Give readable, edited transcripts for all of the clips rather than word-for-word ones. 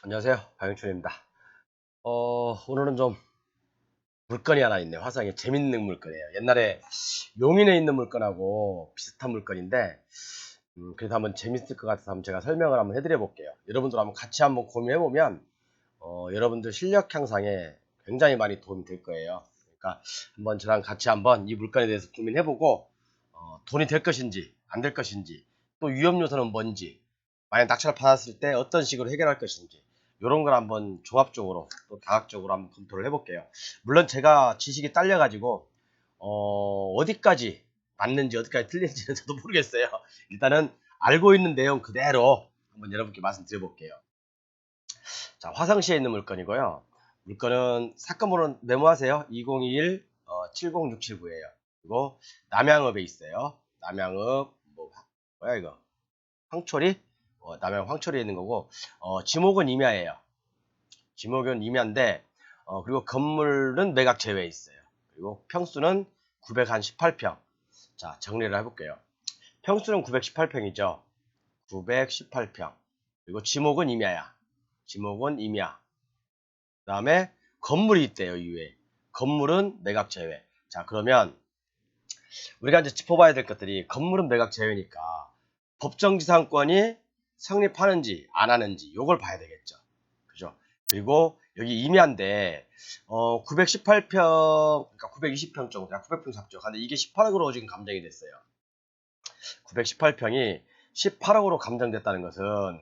안녕하세요. 박영춘입니다. 오늘은 좀 물건이 하나 있네요. 화성에 재밌는 물건이에요. 옛날에 용인에 있는 물건하고 비슷한 물건인데, 그래서 한번 재밌을 것 같아서 한번 제가 설명을 한번 해드려 볼게요. 여러분들 한번 같이 한번 고민해보면, 여러분들 실력 향상에 굉장히 많이 도움이 될 거예요. 그러니까 한번 저랑 같이 한번 이 물건에 대해서 고민해보고, 돈이 될 것인지, 안 될 것인지, 또 위험 요소는 뭔지, 만약 낙찰을 받았을 때 어떤 식으로 해결할 것인지, 이런 걸 한번 종합적으로 또 다각적으로 한번 검토를 해볼게요. 물론 제가 지식이 딸려가지고 어디까지 맞는지 어디까지 틀린지는 저도 모르겠어요. 일단은 알고 있는 내용 그대로 한번 여러분께 말씀드려볼게요. 자, 화성시에 있는 물건이고요. 물건은 사건번호 메모하세요. 2021 70679예요. 그리고 남양읍에 있어요. 남양읍 뭐야 이거 황초리? 남양 황초리에 있는 거고, 지목은 임야예요. 지목은 임야인데, 그리고 건물은 매각 제외에 있어요. 그리고 평수는 918평. 자, 정리를 해볼게요. 평수는 918평이죠. 918평. 그리고 지목은 임야야. 지목은 임야. 그 다음에 건물이 있대요, 이외에. 건물은 매각 제외. 자, 그러면 우리가 이제 짚어봐야 될 것들이, 건물은 매각 제외니까 법정지상권이 성립하는지 안 하는지 요걸 봐야 되겠죠. 그죠? 그리고 여기 임야인데 918평, 그러니까 920평 정도, 900평 잡죠. 근데 이게 18억으로 지금 감정이 됐어요. 918평이 18억으로 감정됐다는 것은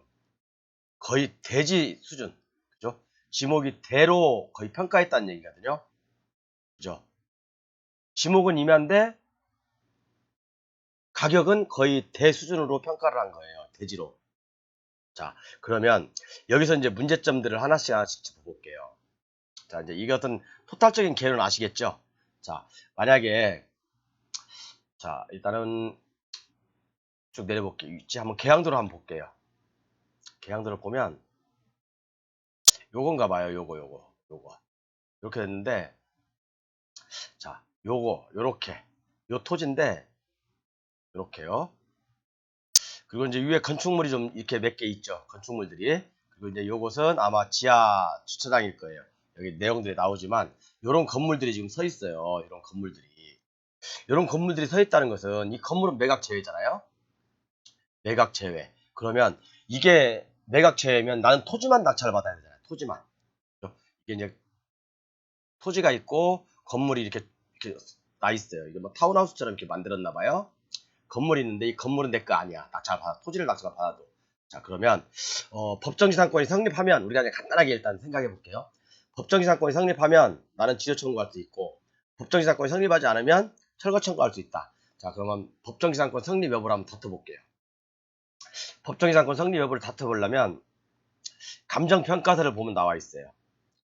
거의 대지 수준, 그죠? 지목이 대로 거의 평가했다는 얘기거든요. 그죠? 지목은 임야인데 가격은 거의 대 수준으로 평가를 한 거예요. 대지로. 자, 그러면 여기서 이제 문제점들을 하나씩 하나씩 짚어볼게요. 자, 이제 이게 어떤 토탈적인 개요는 아시겠죠? 자, 만약에, 자, 일단은 쭉 내려볼게요. 위치 한번 계양도를 한번 볼게요. 계양도를 보면 요건가 봐요. 요거. 이렇게 됐는데, 자, 요렇게. 요 토지인데, 요렇게요. 그리고 이제 위에 건축물이 좀 이렇게 몇 개 있죠. 건축물들이. 그리고 이제 요것은 아마 지하 주차장일 거예요. 여기 내용들이 나오지만, 요런 건물들이 지금 서 있어요. 이런 건물들이. 이런 건물들이 서 있다는 것은 이 건물은 매각 제외잖아요. 매각 제외. 그러면 이게 매각 제외면 나는 토지만 낙찰을 받아야 되잖아요. 토지만. 이게 이제 토지가 있고 건물이 이렇게 나 있어요. 이게 뭐 타운하우스처럼 이렇게 만들었나 봐요. 건물이 있는데 이 건물은 내 거 아니야. 낙찰 받아. 토지를 낙찰 받아도. 자, 그러면 법정지상권이 성립하면 우리가 그냥 간단하게 일단 생각해 볼게요. 법정지상권이 성립하면 나는 지조 청구할 수 있고, 법정지상권이 성립하지 않으면 철거 청구할 수 있다. 자, 그러면 법정지상권 성립 여부를 한번 다퉈볼게요. 법정지상권 성립 여부를 다퉈보려면 감정평가서를 보면 나와 있어요.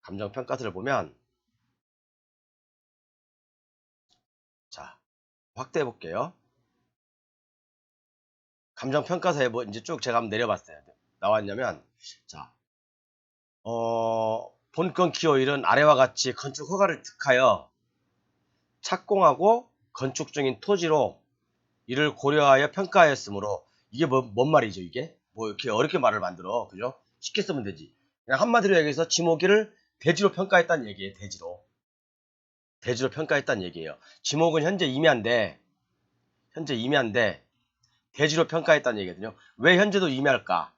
감정평가서를 보면, 자, 확대해 볼게요. 감정평가서에 뭐 이제 쭉 제가 한번 내려봤어요. 나왔냐면, 자, 본건 기호일은 아래와 같이 건축 허가를 득하여 착공하고 건축 중인 토지로 이를 고려하여 평가하였으므로, 이게 뭔 말이죠, 이게? 뭐 이렇게 어렵게 말을 만들어. 그죠? 쉽게 쓰면 되지. 그냥 한마디로 얘기해서 지목이를 대지로 평가했다는 얘기예요, 대지로. 대지로 평가했다는 얘기예요. 지목은 현재 임야인데, 대지로 평가했다는 얘기거든요. 왜 현재도 임야일까?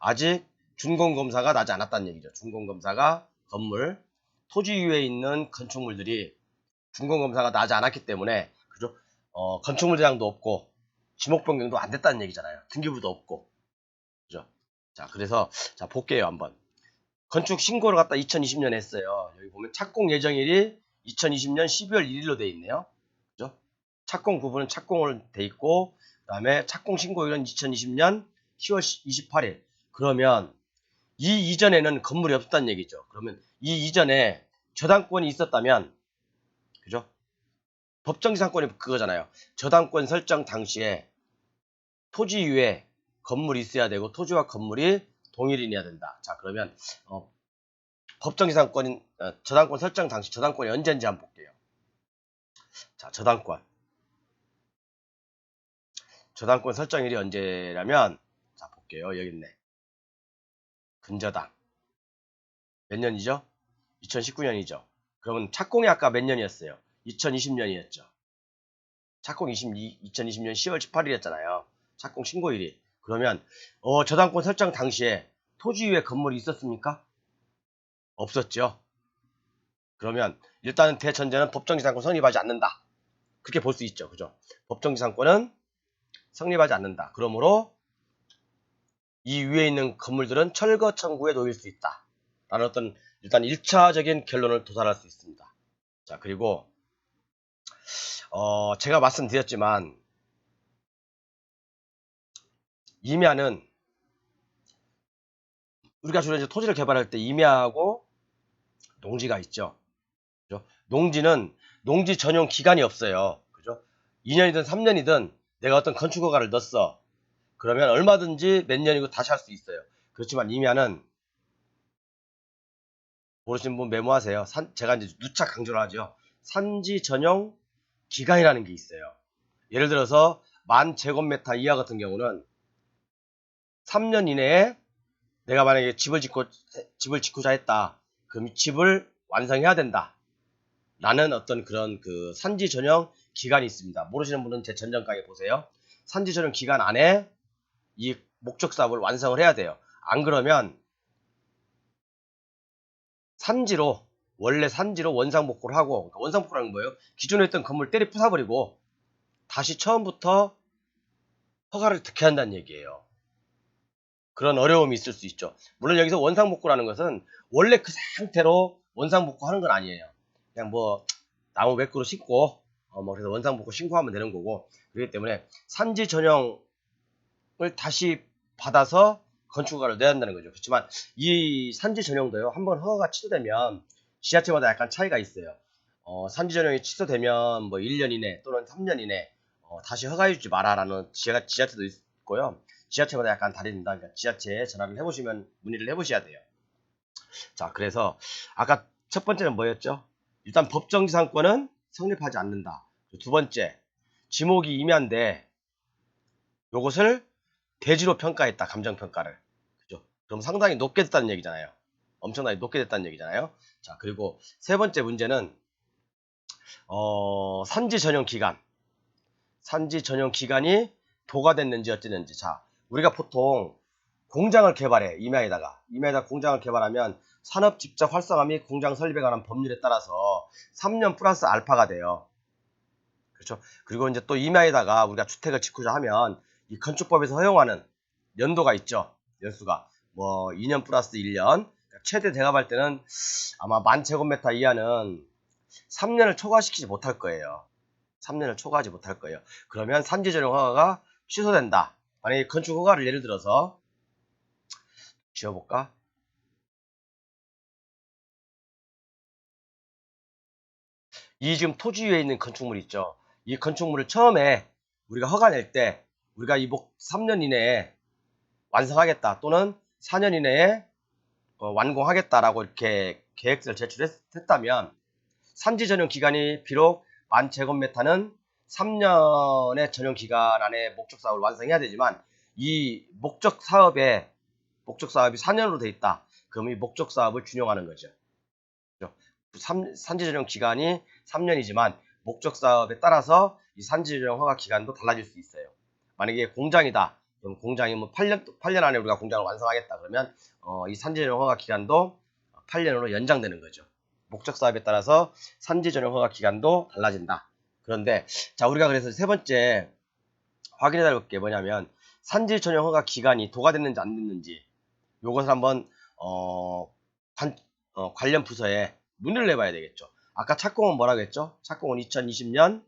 아직 준공검사가 나지 않았다는 얘기죠. 준공검사가 건물, 토지 위에 있는 건축물들이 준공검사가 나지 않았기 때문에, 그죠? 건축물 대장도 없고, 지목 변경도 안 됐다는 얘기잖아요. 등기부도 없고, 그죠? 자, 그래서, 자, 볼게요, 한번. 건축 신고를 갖다 2020년에 했어요. 여기 보면 착공 예정일이 2020년 12월 1일로 돼 있네요. 그죠? 착공 부분은 착공을 돼 있고, 그 다음에 착공 신고일은 2020년 10월 28일. 그러면 이 이전에는 건물이 없었다는 얘기죠. 그러면 이 이전에 저당권이 있었다면, 그죠? 법정지상권이 그거잖아요. 저당권 설정 당시에 토지 위에 건물이 있어야 되고 토지와 건물이 동일인이어야 된다. 자, 그러면 법정지상권 저당권 설정 당시 저당권이 언제인지 한번 볼게요. 자, 저당권 설정일이 언제라면, 자, 볼게요. 여기 있네. 근저당. 몇 년이죠? 2019년이죠. 그러면 착공이 아까 몇 년이었어요? 2020년이었죠. 착공 2020년 10월 18일이었잖아요. 착공 신고일이. 그러면 저당권 설정 당시에 토지위에 건물이 있었습니까? 없었죠. 그러면 일단은 대전제는 법정지상권 성립하지 않는다. 그렇게 볼 수 있죠. 그죠? 법정지상권은 성립하지 않는다. 그러므로 이 위에 있는 건물들은 철거 청구에 놓일 수 있다. 라는 어떤 일단 1차적인 결론을 도달할 수 있습니다. 자, 그리고 제가 말씀드렸지만 임야는 우리가 주로 이제 토지를 개발할 때 임야하고 농지가 있죠. 그죠? 농지는 농지 전용 기간이 없어요. 그죠? 2년이든 3년이든 내가 어떤 건축 허가를 넣었어. 그러면 얼마든지 몇 년이고 다시 할 수 있어요. 그렇지만 임야는 모르시는 분 메모하세요. 제가 이제 누차 강조를 하죠. 산지 전용 기간이라는 게 있어요. 예를 들어서 1000제곱미터 이하 같은 경우는 3년 이내에 내가 만약에 집을 짓고자 했다. 그럼 집을 완성해야 된다. 라는 어떤 그런 그 산지 전용 기간이 있습니다. 모르시는 분은 제 전전 강의 보세요. 산지 전용 기간 안에 이 목적 사업을 완성을 해야 돼요. 안 그러면 원래 산지로 원상복구를 하고, 그러니까 원상복구라는 거예요. 기존에 있던 건물 때려 부숴버리고 다시 처음부터 허가를 득해야 한다는 얘기예요. 그런 어려움이 있을 수 있죠. 물론 여기서 원상복구라는 것은 원래 그 상태로 원상복구하는 건 아니에요. 그냥 뭐 나무 몇 그루 심고 그래서 원상복구 신고하면 되는 거고, 그렇기 때문에 산지 전용을 다시 받아서 건축허가를 내야 한다는 거죠. 그렇지만 이 산지 전용도요, 한번 허가가 취소되면 지자체마다 약간 차이가 있어요. 산지 전용이 취소되면 뭐 1년 이내 또는 3년 이내 다시 허가해주지 마라라는 지자체도 있고요. 지자체마다 약간 다릅니다. 그러니까 지자체에 전화를 해보시면 문의를 해보셔야 돼요. 자, 그래서 아까 첫 번째는 뭐였죠? 일단 법정지상권은 성립하지 않는다. 두 번째, 지목이 임야인데 요것을 대지로 평가했다. 감정평가를. 그죠? 그럼 상당히 높게 됐다는 얘기잖아요. 엄청나게 높게 됐다는 얘기잖아요. 자, 그리고 세 번째 문제는 산지 전용 기간. 산지 전용 기간이 도가 됐는지 어쨌는지. 자, 우리가 보통 공장을 개발해. 임야에다가 공장을 개발하면 산업 집적 활성화 및 공장 설립에 관한 법률에 따라서 3년 플러스 알파가 돼요. 그렇죠? 그리고 이제 또 임야에다가 우리가 주택을 짓고자 하면 이 건축법에서 허용하는 연도가 있죠. 연수가 뭐 2년 플러스 1년. 최대 대갑할 때는 아마 10,000제곱미터 이하는 3년을 초과시키지 못할 거예요. 3년을 초과하지 못할 거예요. 그러면 산지 전용 허가가 취소된다. 만약에 건축 허가를 예를 들어서 지어볼까? 이 지금 토지 위에 있는 건축물 있죠. 이 건축물을 처음에 우리가 허가 낼 때 우리가 이 3년 이내에 완성하겠다 또는 4년 이내에 완공하겠다라고 이렇게 계획서를 제출했다면 산지 전용 기간이 비록 10,000제곱미터는 3년의 전용 기간 안에 목적 사업을 완성해야 되지만 이 목적 사업이 4년으로 돼 있다. 그럼 이 목적 사업을 준용하는 거죠. 산지 전용 기간이 3년이지만 목적 사업에 따라서 이 산지 전용 허가 기간도 달라질 수 있어요. 만약에 공장이다. 그럼 공장이 뭐 8년 안에 우리가 공장을 완성하겠다. 그러면 이 산지 전용 허가 기간도 8년으로 연장되는 거죠. 목적 사업에 따라서 산지 전용 허가 기간도 달라진다. 그런데 자, 우리가 그래서 세 번째 확인해 볼 게 뭐냐면 산지 전용 허가 기간이 도가 됐는지 안 됐는지 요것을 한번 관련 부서에 문의를 내봐야 되겠죠. 아까 착공은 뭐라고 했죠? 착공은 2020년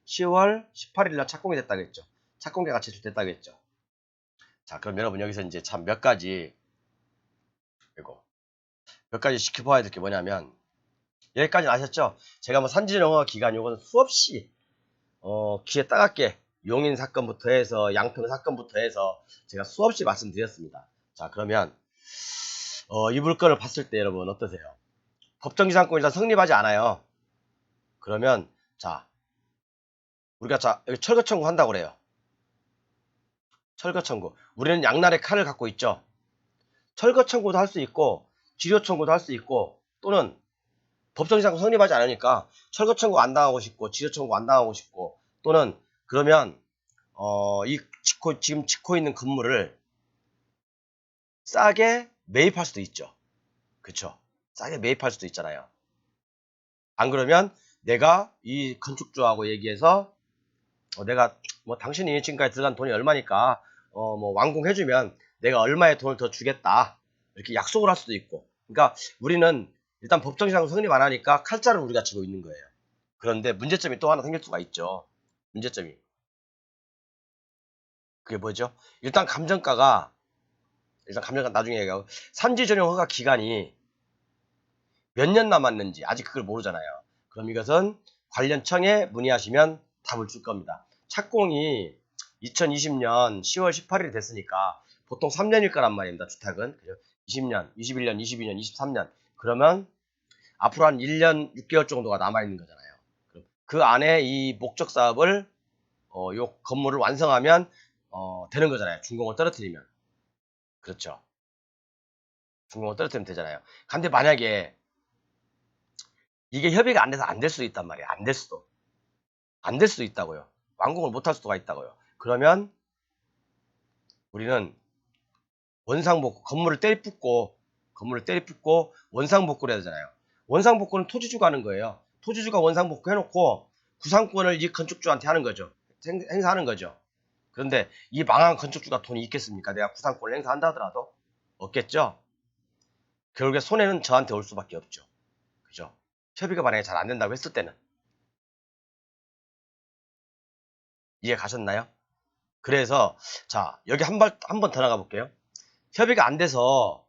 10월 18일 날 착공이 됐다고 했죠. 착공계가 제출됐다고 했죠. 자, 그럼 여러분 여기서 이제 참 몇 가지 지켜봐야 될 게 뭐냐면 여기까지는 아셨죠? 제가 뭐 산지정허 기간 요거는 수없이 귀에 따갑게 용인 사건부터 해서 양평 사건부터 해서 제가 수없이 말씀드렸습니다. 자, 그러면 이 물건을 봤을 때 여러분 어떠세요? 법정지상권 일단 성립하지 않아요. 그러면 자, 우리가 여기 철거 청구 한다고 그래요. 철거 청구. 우리는 양날의 칼을 갖고 있죠. 철거 청구도 할 수 있고 지료 청구도 할 수 있고 또는 법정상고 성립하지 않으니까 철거 청구 안 당하고 싶고 지료 청구 안 당하고 싶고 또는 그러면 이 지금 짓고 있는 건물을 싸게 매입할 수도 있죠. 그쵸? 싸게 매입할 수도 있잖아요. 안 그러면 내가 이 건축주하고 얘기해서 내가 뭐 당신이 지금까지 들어간 돈이 얼마니까 뭐 완공해주면 내가 얼마의 돈을 더 주겠다 이렇게 약속을 할 수도 있고. 그러니까 우리는 일단 법정상 성립 안 하니까 칼자를 우리가 쥐고 있는 거예요. 그런데 문제점이 또 하나 생길 수가 있죠. 문제점이 그게 뭐죠? 일단 감정가 나중에 얘기하고 산지 전용 허가 기간이 몇 년 남았는지 아직 그걸 모르잖아요. 그럼 이것은 관련 청에 문의하시면 답을 줄 겁니다. 착공이 2020년 10월 18일이 됐으니까 보통 3년일 거란 말입니다. 주택은 20년, 21년, 22년, 23년 그러면 앞으로 한 1년 6개월 정도가 남아있는 거잖아요. 그 안에 이 목적 사업을 요 건물을 완성하면 되는 거잖아요. 준공을 떨어뜨리면. 그렇죠. 준공을 떨어뜨리면 되잖아요. 근데 만약에 이게 협의가 안 돼서 안 될 수도 있단 말이에요. 안 될 수도. 안 될 수도 있다고요. 완공을 못 할 수가 있다고요. 그러면 우리는 원상복구, 건물을 때리 붓고 원상복구를 해야 되잖아요. 원상복구는 토지주가 하는 거예요. 토지주가 원상복구 해놓고 구상권을 이 건축주한테 하는 거죠. 행사하는 거죠. 그런데 이 망한 건축주가 돈이 있겠습니까? 내가 구상권을 행사한다 하더라도 없겠죠. 결국에 손해는 저한테 올 수밖에 없죠. 그죠? 협의가 만약에 잘 안 된다고 했을 때는 이해 가셨나요? 그래서 자 여기 한 번 더 나가 볼게요. 협의가 안 돼서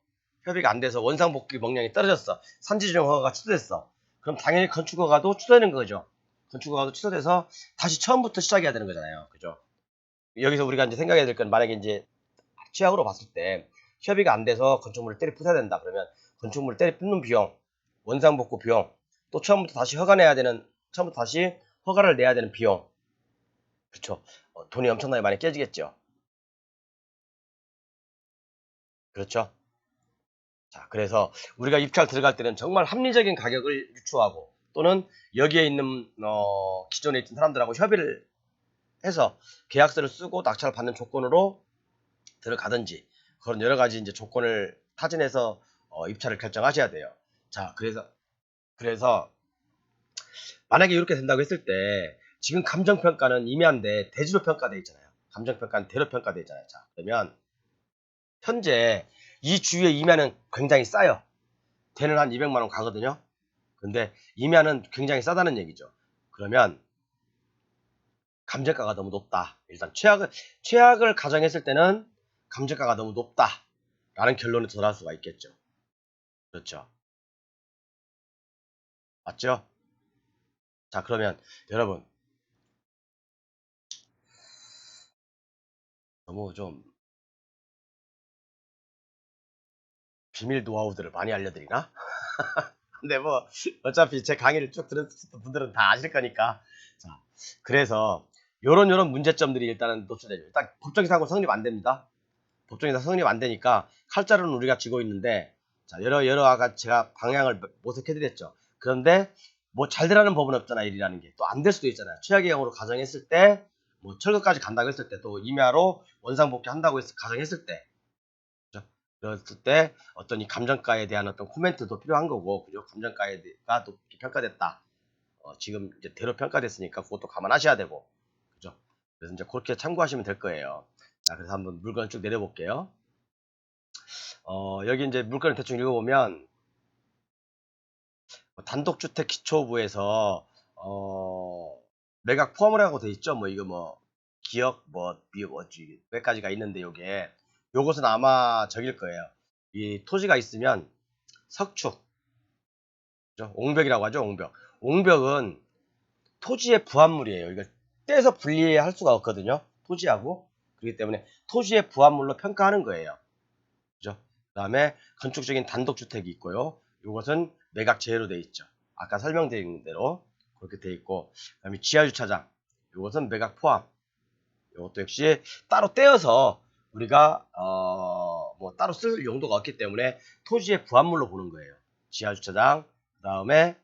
원상복귀 명령이 떨어졌어. 산지조정 허가가 취소됐어. 그럼 당연히 건축 허가도 취소되는 거죠. 건축 허가도 취소돼서 다시 처음부터 시작해야 되는 거잖아요. 그죠? 여기서 우리가 이제 생각해야 될 건 만약에 이제 취약으로 봤을 때 협의가 안 돼서 건축물을 때려 부숴야 된다. 그러면 건축물을 때려 붓는 비용, 원상복구 비용, 또 처음부터 다시 허가를 내야 되는 비용. 그렇죠? 돈이 엄청나게 많이 깨지겠죠. 그렇죠? 자, 그래서 우리가 입찰 들어갈 때는 정말 합리적인 가격을 유추하고 또는 여기에 있는 기존에 있던 사람들하고 협의를 해서 계약서를 쓰고 낙찰을 받는 조건으로 들어가든지 그런 여러 가지 이제 조건을 타진해서 입찰을 결정하셔야 돼요. 자, 그래서 만약에 이렇게 된다고 했을 때 지금 감정평가는 임야인데 대지로 평가되어 있잖아요. 감정평가는 대로 평가되어 있잖아요. 자, 그러면 현재 이 주위의 임야는 굉장히 싸요. 대는 한 200만 원 가거든요. 근데 임야는 굉장히 싸다는 얘기죠. 그러면 감정가가 너무 높다. 일단 최악을 가정했을 때는 감정가가 너무 높다라는 결론에 도달할 수가 있겠죠. 그렇죠. 맞죠? 자, 그러면 여러분 너무 좀 비밀 노하우들을 많이 알려드리나? 근데 뭐 어차피 제 강의를 쭉 들으신 분들은 다 아실 거니까. 자, 그래서 요런 문제점들이 일단은 노출되죠. 일단 법정이사고 성립 안 됩니다. 법정이사 성립 안 되니까 칼자루는 우리가 쥐고 있는데 자, 여러 아가 제가 방향을 모색해 드렸죠. 그런데 뭐 잘 되라는 법은 없잖아. 일이라는 게 또 안 될 수도 있잖아요. 최악의 경우로 가정했을 때 뭐 철거까지 간다고 했을 때 또 임야로 원상복귀 한다고 가정했을 때 그랬을 때 어떤 이 감정가에 대한 어떤 코멘트도 필요한 거고, 그죠? 감정가가 높게 평가됐다. 지금 이제 대로 평가됐으니까 그것도 감안하셔야 되고, 그죠? 그래서 이제 그렇게 참고하시면 될 거예요. 자, 그래서 한번 물건을 쭉 내려볼게요. 여기 이제 물건을 대충 읽어보면, 단독주택 기초부에서, 매각 포함을 하고 돼 있죠? 뭐, 이거 뭐, 기억, 뭐, 몇 가지가 있는데, 요것은 아마 저길 거예요. 이 토지가 있으면 석축, 그죠? 옹벽이라고 하죠, 옹벽. 옹벽은 토지의 부합물이에요. 이걸 떼서 분리할 수가 없거든요. 토지하고. 그렇기 때문에 토지의 부합물로 평가하는 거예요. 그죠? 그 다음에 건축적인 단독주택이 있고요. 이것은 매각 제외로 되어 있죠. 아까 설명드린 대로 그렇게 되어 있고, 그 다음에 지하주차장. 이것은 매각 포함. 이것도 역시 따로 떼어서 우리가 뭐 따로 쓸 용도가 없기 때문에 토지의 부합물로 보는 거예요. 지하주차장, 그 다음에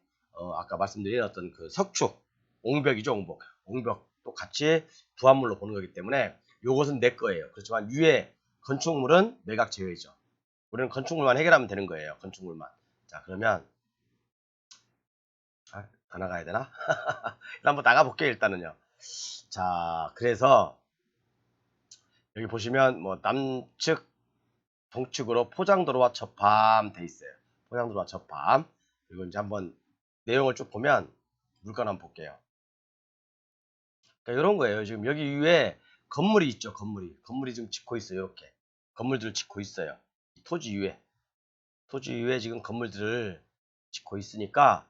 아까 말씀드린 어떤 그 석축, 옹벽이죠, 옹벽. 옹벽도 같이 부합물로 보는 거기 때문에 요것은 내 거예요. 그렇지만 위에 건축물은 매각 제외죠. 우리는 건축물만 해결하면 되는 거예요. 건축물만. 자, 그러면 다 나가야 되나? 일단 한번 나가볼게요, 일단은요. 자, 그래서 여기 보시면 뭐 남측, 동측으로 포장도로와 접함 돼 있어요. 포장도로와 접함. 그리고 이제 한번 내용을 쭉 보면 물건 한번 볼게요. 그러니까 이런 거예요. 지금 여기 위에 건물이 있죠. 건물이 지금 짓고 있어요. 이렇게 건물들을 짓고 있어요. 토지 위에 지금 건물들을 짓고 있으니까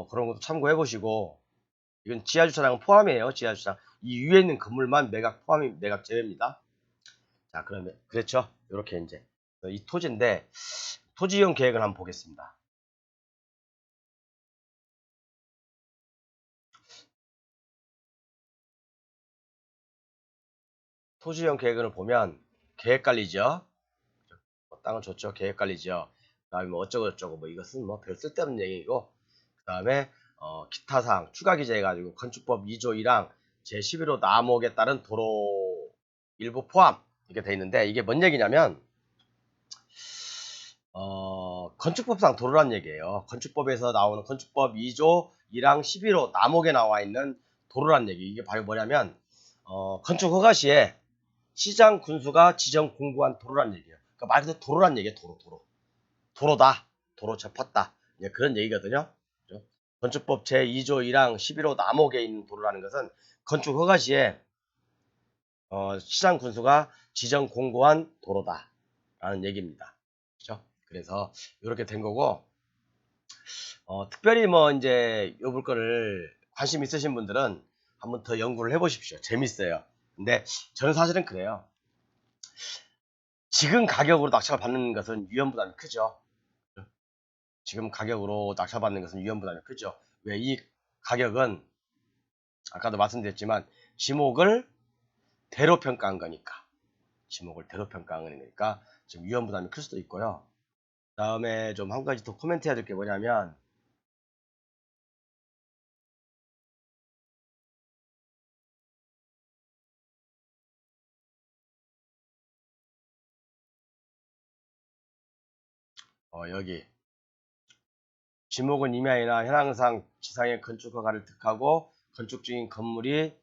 그런 것도 참고해 보시고, 이건 지하주차장은 포함이에요. 지하주차장 이 위에 있는 건물만 매각 포함이 매각 제외입니다. 자, 그러면 그렇죠. 이렇게 이제 이 토지인데 토지 이용 계획을 한번 보겠습니다. 토지 이용 계획을 보면 계획관리죠. 땅을 줬죠. 계획관리죠. 그 다음에 뭐 어쩌고저쩌고, 뭐 이것은 뭐 별 쓸데없는 얘기고, 그 다음에 기타 사항 추가 기재해 가지고 건축법 2조 1항 제11호 남목에 따른 도로 일부 포함 이렇게 돼 있는데, 이게 뭔 얘기냐면 건축법상 도로란 얘기예요. 건축법에서 나오는 건축법 2조 1항 11호 남목에 나와 있는 도로란 얘기. 이게 바로 뭐냐면 건축 허가 시에 시장 군수가 지정 공고한 도로란 얘기예요. 그러니까 말 그대로 도로란 얘기예요. 도로다. 도로 접었다. 그런 얘기거든요. 그죠? 건축법 제2조 1항 11호 남목에 있는 도로라는 것은 건축 허가 시에 시장 군수가 지정 공고한 도로다 라는 얘기입니다. 그죠? 그래서 이렇게 된 거고, 특별히 뭐 이제 요 물건을 관심 있으신 분들은 한번 더 연구를 해보십시오. 재밌어요. 근데 저는 사실은 그래요. 지금 가격으로 낙찰 받는 것은 위험부담이 크죠. 지금 가격으로 낙찰 받는 것은 위험부담이 크죠. 왜? 이 가격은 아까도 말씀드렸지만 지목을 대로 평가한 거니까. 지목을 대로 평가한 거니까 지금 위험부담이 클 수도 있고요. 다음에 좀 한 가지 더 코멘트 해야 될 게 뭐냐면, 여기 지목은 임야이나 현황상 지상의 건축 허가를 득하고 건축 중인 건물이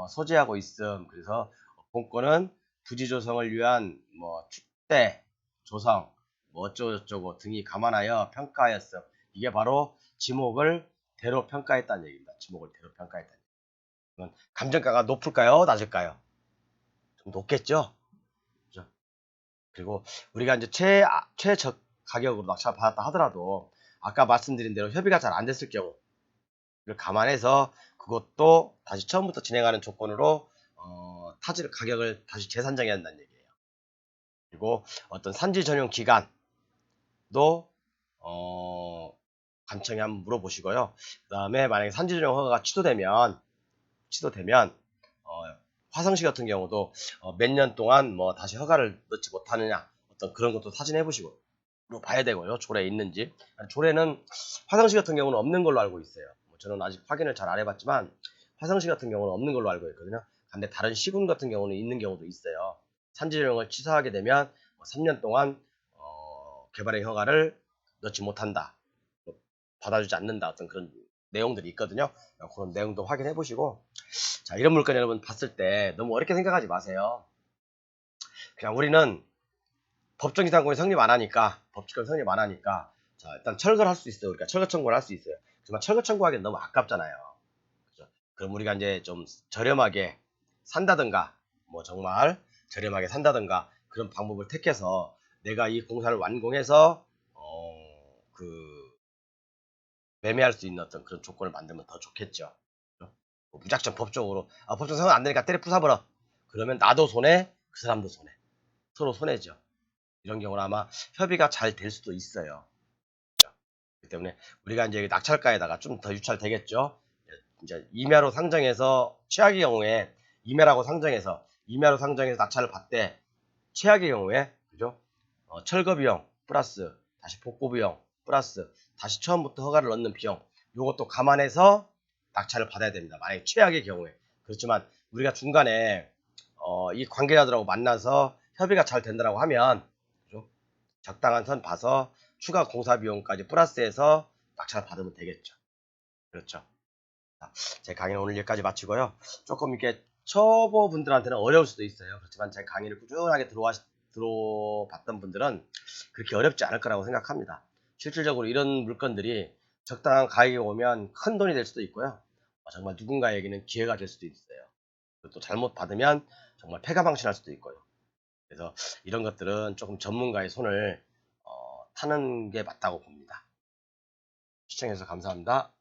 소재하고 있음. 그래서 본건은 부지 조성을 위한 뭐 축대 조성 뭐 어쩌고저쩌고 등이 감안하여 평가하였음. 이게 바로 지목을 대로 평가했다는 얘기입니다. 지목을 대로 평가했다는 얘기. 감정가가 높을까요? 낮을까요? 좀 높겠죠? 그죠? 그리고 우리가 이제 최적 가격으로 낙찰 받았다 하더라도 아까 말씀드린 대로 협의가 잘 안 됐을 경우를 감안해서 그것도 다시 처음부터 진행하는 조건으로 타지 가격을 다시 재산정해야 한다는 얘기예요. 그리고 어떤 산지 전용 기간도 관청에 한번 물어보시고요. 그 다음에 만약에 산지 전용 허가가 취소되면 화성시 같은 경우도 몇 년 동안 뭐 다시 허가를 넣지 못하느냐, 어떤 그런 것도 사진해 보시고 봐야 되고요. 조례에 있는지. 조례는 화성시 같은 경우는 없는 걸로 알고 있어요. 저는 아직 확인을 잘 안 해봤지만 화성시 같은 경우는 없는 걸로 알고 있거든요. 근데 다른 시군 같은 경우는 있는 경우도 있어요. 산지조정을 취소하게 되면 3년 동안 개발행 허가를 넣지 못한다, 받아주지 않는다, 어떤 그런 내용들이 있거든요. 그런 내용도 확인해 보시고, 자, 이런 물건 여러분 봤을 때 너무 어렵게 생각하지 마세요. 그냥 우리는 법정이상권이 성립 안 하니까, 자, 일단 철거를 할 수 있어요. 우리가 철거 청구를 할 수 있어요. 하지만 철거 청구하기는 너무 아깝잖아요. 그죠? 그럼 우리가 이제 좀 저렴하게 산다든가, 뭐 정말 저렴하게 산다든가, 그런 방법을 택해서 내가 이 공사를 완공해서 매매할 수 있는 어떤 그런 조건을 만들면 더 좋겠죠. 뭐 무작정 법적으로 법정 상관 안 되니까 때려 부숴버려. 그러면 나도 손해, 그 사람도 손해. 서로 손해죠. 이런 경우는 아마 협의가 잘 될 수도 있어요. 그렇기 때문에 우리가 이제 낙찰가에다가 좀 더 유찰되겠죠. 이제 임야로 상정해서 최악의 경우에 임야로 상정해서 낙찰을 받되, 최악의 경우에 그죠? 철거 비용 플러스 다시 복구 비용 플러스 다시 처음부터 허가를 얻는 비용, 요것도 감안해서 낙찰을 받아야 됩니다. 만약에 최악의 경우에. 그렇지만 우리가 중간에 이 관계자들하고 만나서 협의가 잘 된다고 하면, 그죠? 적당한 선 봐서 추가 공사 비용까지 플러스해서 낙찰 받으면 되겠죠. 그렇죠. 제 강의는 오늘 여기까지 마치고요. 조금 이렇게 초보분들한테는 어려울 수도 있어요. 그렇지만 제 강의를 꾸준하게 들어봤던 분들은 그렇게 어렵지 않을 거라고 생각합니다. 실질적으로 이런 물건들이 적당한 가격에 오면 큰 돈이 될 수도 있고요. 정말 누군가에게는 기회가 될 수도 있어요. 또 잘못 받으면 정말 패가망신할 수도 있고요. 그래서 이런 것들은 조금 전문가의 손을 타는 게 맞다고 봅니다. 시청해주셔서 감사합니다.